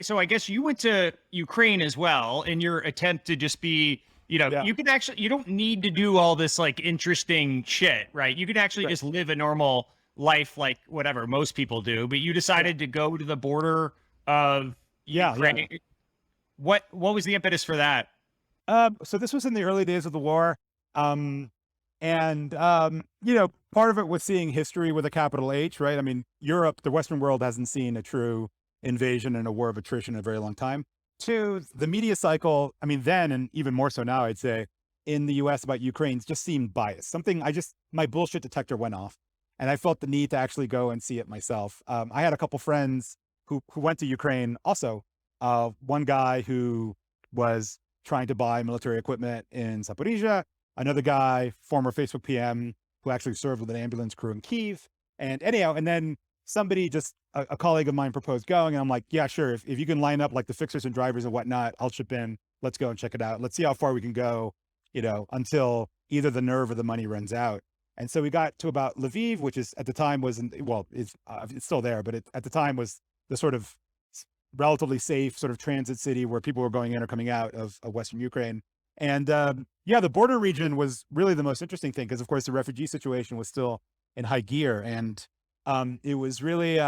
so I guess you went to Ukraine as well in your attempt to just be, Yeah, you can actually, you don't need to do all this like interesting shit, right? You can actually right. just live a normal life like whatever most people do, but you Yeah, decided to go to the border of yeah. Ukraine. What was the impetus for that? So this was in the early days of the war. Um, and part of it was seeing history with a capital H, right? I mean, Europe, the Western world hasn't seen a true invasion and a war of attrition in a very long time. Two, the media cycle, I mean, then and even more so now, I'd say, in the US about Ukraine just seemed biased. My bullshit detector went off and I felt the need to actually go and see it myself. I had a couple friends who went to Ukraine also. One guy who was trying to buy military equipment in Zaporizhia, another guy, former Facebook PM, who actually served with an ambulance crew in Kyiv. And anyhow, and then somebody a colleague of mine proposed going, and I'm like, yeah, sure. If you can line up like the fixers and drivers and whatnot, I'll chip in. Let's go and check it out. Let's see how far we can go, until either the nerve or the money runs out. And so we got to about Lviv, which is at the time it's still there, but at the time was the sort of relatively safe sort of transit city where people were going in or coming out of Western Ukraine. And yeah, the border region was really the most interesting thing because, of course, the refugee situation was still in high gear, and it was really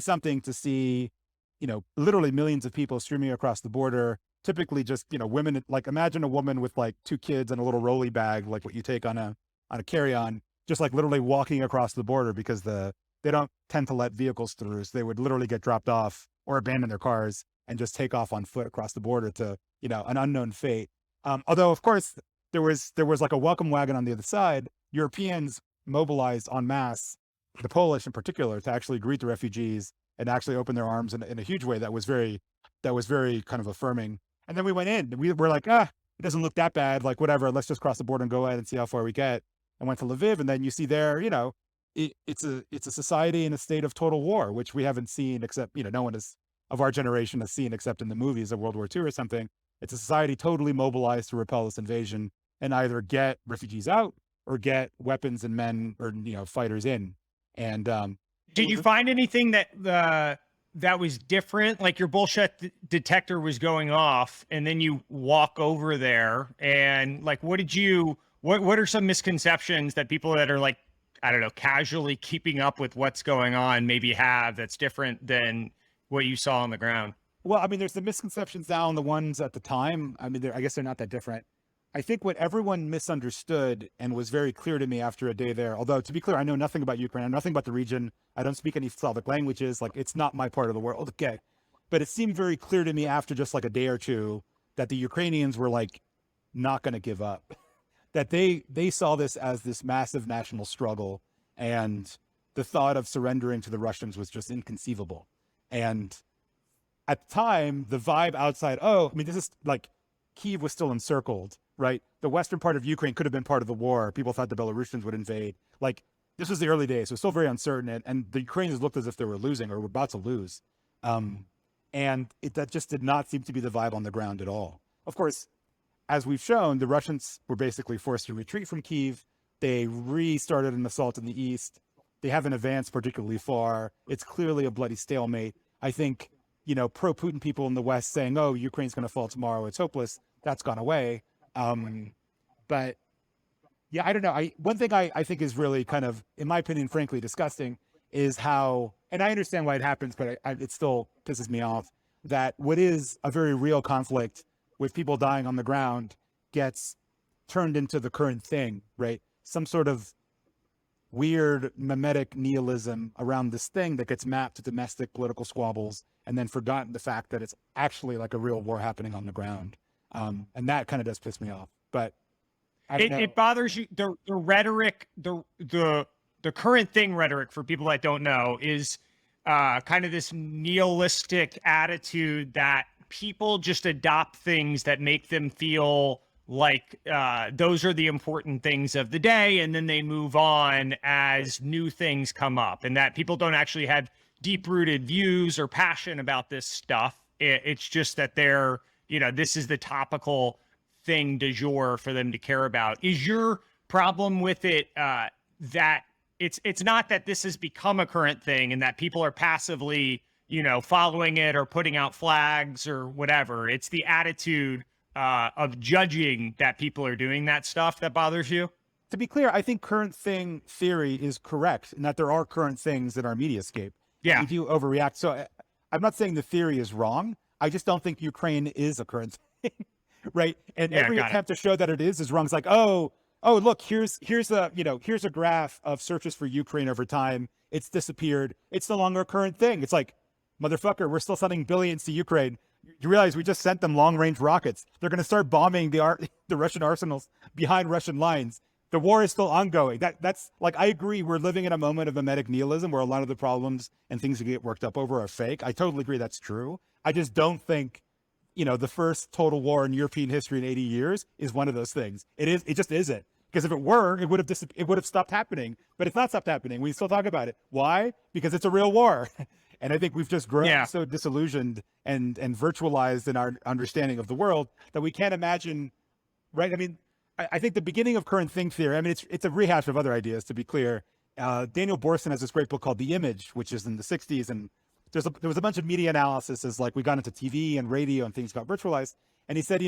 something to see, literally millions of people streaming across the border. Typically, just women. Like imagine a woman with like two kids and a little rolly bag, like what you take on a carry-on, just like literally walking across the border because they don't tend to let vehicles through. So they would literally get dropped off or abandon their cars and just take off on foot across the border to, an unknown fate. Although of course there was like a welcome wagon on the other side. Europeans mobilized en masse, the Polish in particular, to actually greet the refugees and actually open their arms in a huge way that was very kind of affirming. And then we went in. We were like, it doesn't look that bad. Like whatever, let's just cross the border and go ahead and see how far we get. And went to Lviv, and then you see there, it's a society in a state of total war, which we haven't seen except, no one of our generation has seen except in the movies of World War II or something. It's a society totally mobilized to repel this invasion and either get refugees out or get weapons and men or fighters in. And Did you find anything that was different? Like your bullshit detector was going off, and then you walk over there, and like, what are some misconceptions that people that are like, I don't know, casually keeping up with what's going on maybe have that's different than what you saw on the ground? Well, I mean, there's the misconceptions now and the ones at the time. I mean, I guess they're not that different. I think what everyone misunderstood and was very clear to me after a day there, although to be clear, I know nothing about Ukraine, I know nothing about the region. I don't speak any Slavic languages. Like it's not my part of the world. Okay. But it seemed very clear to me after just like a day or two that the Ukrainians were like not going to give up, that they saw this as this massive national struggle, and the thought of surrendering to the Russians was just inconceivable. And at the time, the vibe outside, this is like Kyiv was still encircled, right? The western part of Ukraine could have been part of the war. People thought the Belarusians would invade. Like this was the early days, so it was still very uncertain, and the Ukrainians looked as if they were losing or were about to lose. That just did not seem to be the vibe on the ground at all. Of course, as we've shown, the Russians were basically forced to retreat from Kyiv. They restarted an assault in the east. They haven't advanced particularly far. It's clearly a bloody stalemate. I think, pro-Putin people in the West saying, oh, Ukraine's going to fall tomorrow, it's hopeless, that's gone away. But yeah, I don't know. One thing I think is really kind of, in my opinion, frankly, disgusting is how, and I understand why it happens, but it still pisses me off, that what is a very real conflict with people dying on the ground gets turned into the current thing, right? Some sort of weird mimetic nihilism around this thing that gets mapped to domestic political squabbles and then forgotten the fact that it's actually like a real war happening on the ground. And that kind of does piss me off. But It bothers you. The rhetoric, the current thing rhetoric for people that don't know is kind of this nihilistic attitude that people just adopt things that make them feel like those are the important things of the day, and then they move on as new things come up, and that people don't actually have deep-rooted views or passion about this stuff. It's just that they're, this is the topical thing du jour for them to care about. Is your problem with it that it's not that this has become a current thing and that people are passively, following it or putting out flags or whatever. It's the attitude of judging that people are doing that stuff that bothers you. To be clear, I think current thing theory is correct and that there are current things in our mediascape. Yeah. We do overreact. So I'm not saying the theory is wrong. I just don't think Ukraine is a current thing, right? And every attempt to show that it is wrong. It's like, oh, look, here's a graph of searches for Ukraine over time. It's disappeared. It's no longer a current thing. It's like, motherfucker, we're still sending billions to Ukraine. You realize we just sent them long-range rockets. They're going to start bombing the Russian arsenals behind Russian lines. The war is still ongoing. That's like, I agree. We're living in a moment of mimetic nihilism where a lot of the problems and things that get worked up over are fake. I totally agree that's true. I just don't think, the first total war in European history in 80 years is one of those things. It just isn't. Because if it were, it would have stopped happening. But it's not stopped happening. We still talk about it. Why? Because it's a real war. And I think we've just grown so disillusioned and virtualized in our understanding of the world that we can't imagine, right? I mean, I think the beginning of current thing theory, I mean, it's a rehash of other ideas, to be clear. Daniel Borson has this great book called The Image, which is in the 60s. And there was a bunch of media analysis as like we got into TV and radio and things got virtualized. And he said,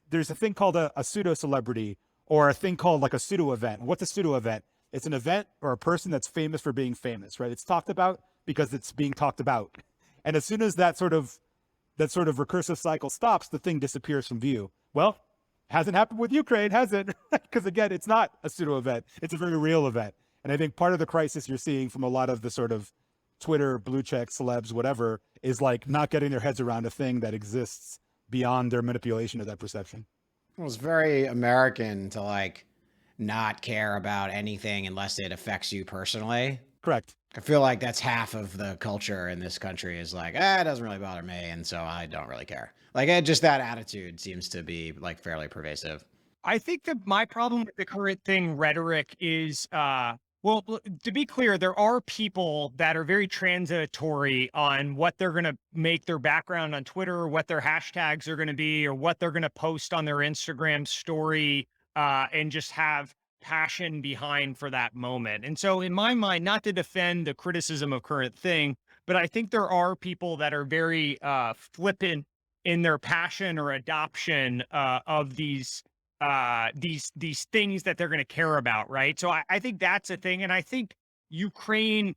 there's a thing called a pseudo-celebrity or a thing called like a pseudo-event. What's a pseudo-event? It's an event or a person that's famous for being famous, right? It's talked about because it's being talked about. And as soon as that sort of recursive cycle stops, the thing disappears from view. Well, hasn't happened with Ukraine, has it? Because again, it's not a pseudo event. It's a very real event. And I think part of the crisis you're seeing from a lot of the sort of Twitter, blue check, celebs, whatever, is like not getting their heads around a thing that exists beyond their manipulation of that perception. Well, it's very American to like not care about anything unless it affects you personally. Correct. I feel like that's half of the culture in this country is like, it doesn't really bother me, and so I don't really care. Like, just that attitude seems to be like fairly pervasive. I think that my problem with the current thing rhetoric is, well, to be clear, there are people that are very transitory on what they're going to make their background on Twitter, or what their hashtags are going to be, or what they're going to post on their Instagram story, and just have passion behind for that moment. And so in my mind, not to defend the criticism of current thing, but I think there are people that are very flippant in their passion or adoption of these things that they're going to care about, right? So I think that's a thing. And I think Ukraine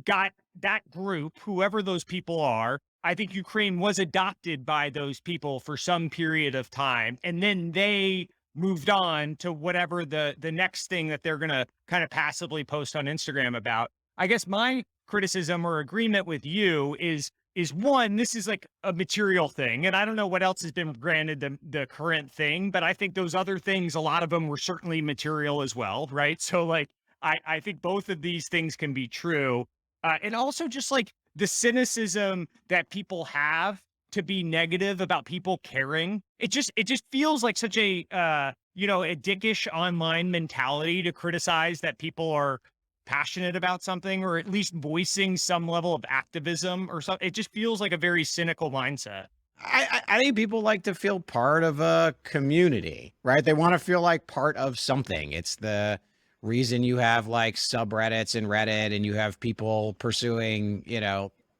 got that group, whoever those people are. I think Ukraine was adopted by those people for some period of time. And then they moved on to whatever the next thing that they're going to kind of passively post on Instagram about. I guess my criticism or agreement with you is one, this is like a material thing. And I don't know what else has been granted the current thing, but I think those other things, a lot of them were certainly material as well, right? So like, I think both of these things can be true. And also just like the cynicism that people have to be negative about people caring. It just feels like such a, a dickish online mentality to criticize that people are passionate about something, or at least voicing some level of activism or something. It just feels like a very cynical mindset. I think people like to feel part of a community, right? They want to feel like part of something. It's the reason you have like subreddits and Reddit, and you have people pursuing,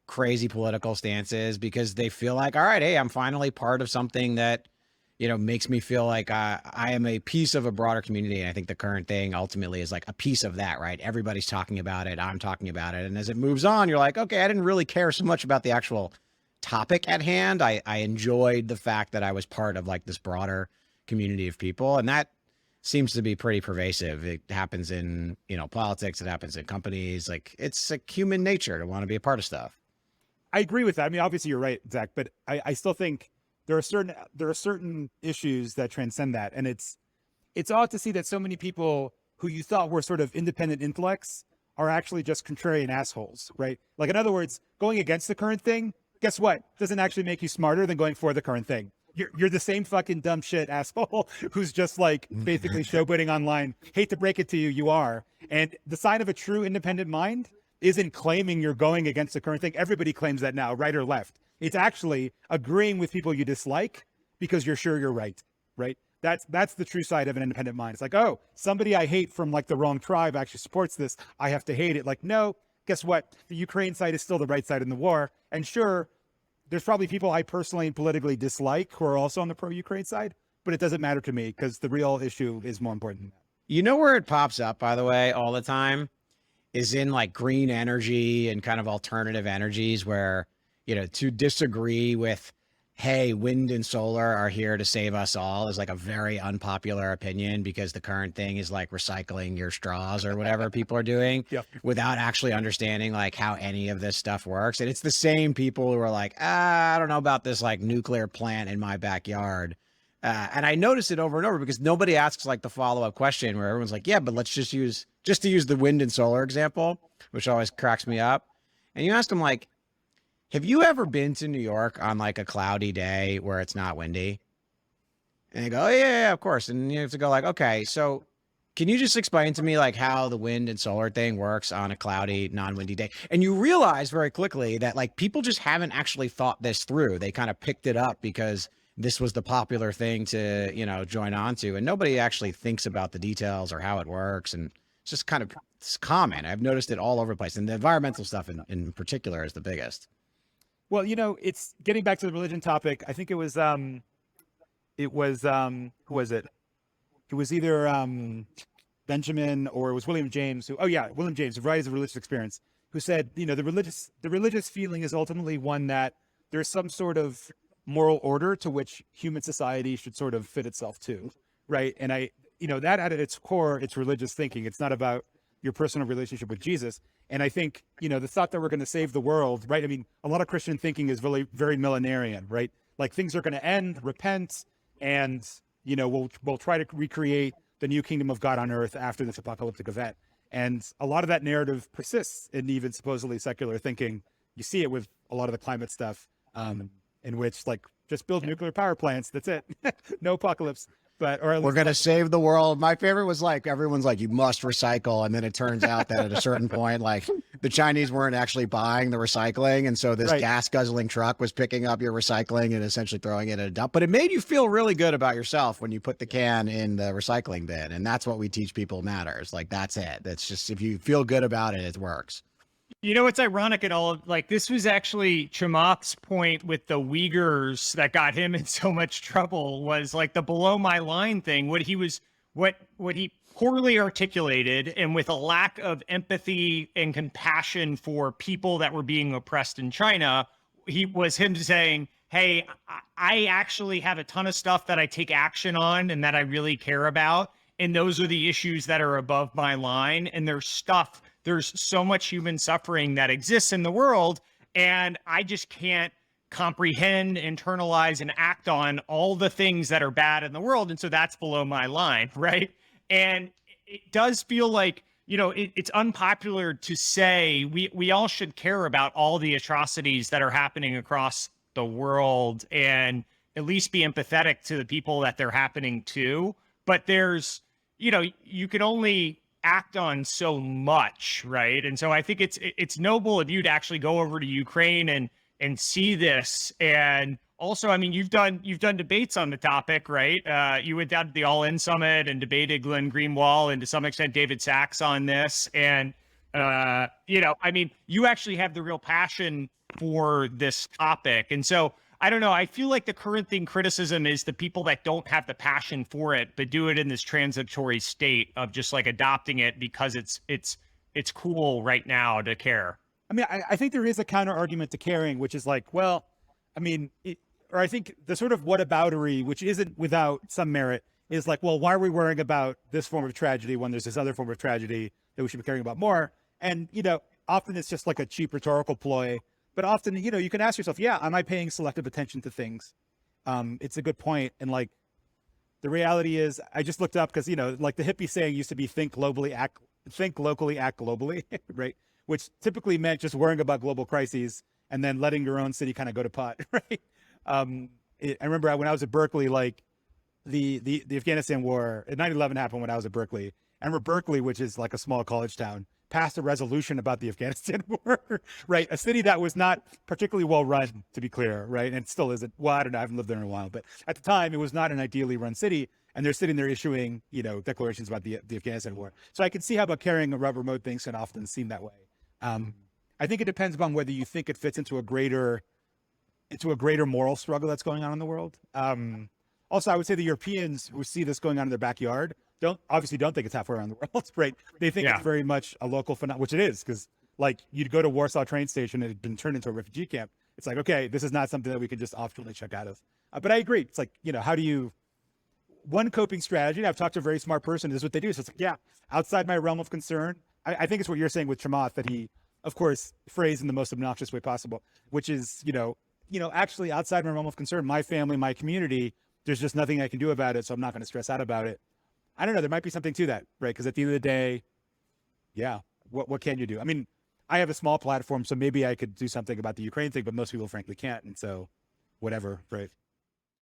crazy political stances, because they feel like, all right, hey, I'm finally part of something that, makes me feel like I am a piece of a broader community. And I think the current thing ultimately is like a piece of that, right? Everybody's talking about it. I'm talking about it. And as it moves on, you're like, okay, I didn't really care so much about the actual topic at hand. I enjoyed the fact that I was part of like this broader community of people. And that seems to be pretty pervasive. It happens in, politics. It happens in companies. Like, it's like human nature to want to be a part of stuff. I agree with that. I mean, obviously you're right, Zach, but I still think there are certain issues that transcend that. And it's odd to see that so many people who you thought were sort of independent intellects are actually just contrarian assholes, right? Like, in other words, going against the current thing, guess what? Doesn't actually make you smarter than going for the current thing. You're the same fucking dumb shit asshole who's just like basically showboating online. Hate to break it to you, you are. And the sign of a true independent mind isn't claiming you're going against the current thing. Everybody claims that now, right or left. It's actually agreeing with people you dislike because you're sure you're right, right? That's the true side of an independent mind. It's like, oh, somebody I hate from like the wrong tribe actually supports this. I have to hate it. Like, no, guess what? The Ukraine side is still the right side in the war. And sure, there's probably people I personally and politically dislike who are also on the pro-Ukraine side, but it doesn't matter to me because the real issue is more important than that. You know where it pops up, by the way, all the time is in like green energy and kind of alternative energies where, you know, to disagree with, hey, wind and solar are here to save us all is like a very unpopular opinion because the current thing is like recycling your straws or whatever people are doing without actually understanding like how any of this stuff works. And it's the same people who are like, I don't know about this like nuclear plant in my backyard. And I notice it over and over because nobody asks like the follow-up question where everyone's like, yeah, but let's just to use the wind and solar example, which always cracks me up. And you ask them like, have you ever been to New York on like a cloudy day where it's not windy? And they go, oh, yeah, of course. And you have to go like, okay, so can you just explain to me like how the wind and solar thing works on a cloudy, non-windy day? And you realize very quickly that like people just haven't actually thought this through. They kind of picked it up because this was the popular thing to, you know, join on to. And nobody actually thinks about the details or how it works. And it's just kind of, it's common. I've noticed it all over the place. And the environmental stuff in particular is the biggest. Well, you know, it's getting back to the religion topic. I think it was who was it? It was either Benjamin or it was William James William James, who writes a religious experience, who said, you know, the religious feeling is ultimately one that there's some sort of moral order to which human society should sort of fit itself to, right? And that at its core, it's religious thinking. It's not about your personal relationship with Jesus. And I think, you know, the thought that we're going to save the world, right? I mean, a lot of Christian thinking is really very millenarian, right? Like things are going to end, repent, and, you know, we'll try to recreate the new kingdom of God on earth after this apocalyptic event. And a lot of that narrative persists in even supposedly secular thinking. You see it with a lot of the climate stuff, in which like just build nuclear power plants. That's it. No apocalypse. But or we're gonna save the world. My favorite was like everyone's like, you must recycle, and then it turns out that at a certain point, like the Chinese weren't actually buying the recycling, and so this gas guzzling truck was picking up your recycling and essentially throwing it in a dump. But it made you feel really good about yourself when you put the can in the recycling bin, and that's what we teach people matters. Like that's it. That's just if you feel good about it, it works. You know what's ironic at all? Like this was actually Chamath's point with the Uyghurs that got him in so much trouble was like the below my line thing. What he poorly articulated and with a lack of empathy and compassion for people that were being oppressed in China, him saying, hey, I actually have a ton of stuff that I take action on and that I really care about. And those are the issues that are above my line. And there's so much human suffering that exists in the world, and I just can't comprehend, internalize, and act on all the things that are bad in the world. And so that's below my line, right? And it does feel like, you know, it's unpopular to say we all should care about all the atrocities that are happening across the world and at least be empathetic to the people that they're happening to. But there's, you know, you can only act on so much, right? And so I think it's noble of you to actually go over to Ukraine and see this. And also, I mean, you've done debates on the topic, right? You went down to the All In Summit and debated Glenn Greenwald and to some extent David Sachs on this. And you know, I mean, you actually have the real passion for this topic. And so I don't know. I feel like the current thing criticism is the people that don't have the passion for it, but do it in this transitory state of just like adopting it because it's cool right now to care. I mean, I think there is a counter argument to caring, which is like, well, I mean, I think the sort of whataboutery, which isn't without some merit, is like, well, why are we worrying about this form of tragedy when there's this other form of tragedy that we should be caring about more? And, you know, often it's just like a cheap rhetorical ploy. But often, you know, you can ask yourself, yeah, am I paying selective attention to things? It's a good point. And like, the reality is, I just looked up because, you know, like the hippie saying used to be think locally, act globally, right? Which typically meant just worrying about global crises and then letting your own city kind of go to pot, right? I remember when I was at Berkeley, like the Afghanistan war, 9/11 happened when I was at Berkeley. I remember Berkeley, which is like a small college town, passed a resolution about the Afghanistan war, right? A city that was not particularly well run, to be clear, right? And it still isn't. Well, I don't know. I haven't lived there in a while, but at the time, it was not an ideally run city. And they're sitting there issuing, you know, declarations about the Afghanistan war. So I can see how about caring about remote things can often seem that way. I think it depends upon whether you think it fits into a greater moral struggle that's going on in the world. Also, I would say the Europeans who see this going on in their backyard don't think it's halfway around the world, right? They think it's very much a local phenomenon, which it is, because like you'd go to Warsaw train station and it had been turned into a refugee camp. It's like, okay, this is not something that we can just optionally check out of. But I agree. It's like, how do you, one coping strategy, and I've talked to a very smart person, is what they do. So it's like, outside my realm of concern. I think it's what you're saying with Chamath, that he, of course, phrased in the most obnoxious way possible, which is, actually outside my realm of concern, my family, my community, there's just nothing I can do about it. So I'm not going to stress out about it. I don't know. There might be something to that, right? Because at the end of the day, what can you do? I mean, I have a small platform, so maybe I could do something about the Ukraine thing, but most people frankly can't. And so whatever, right?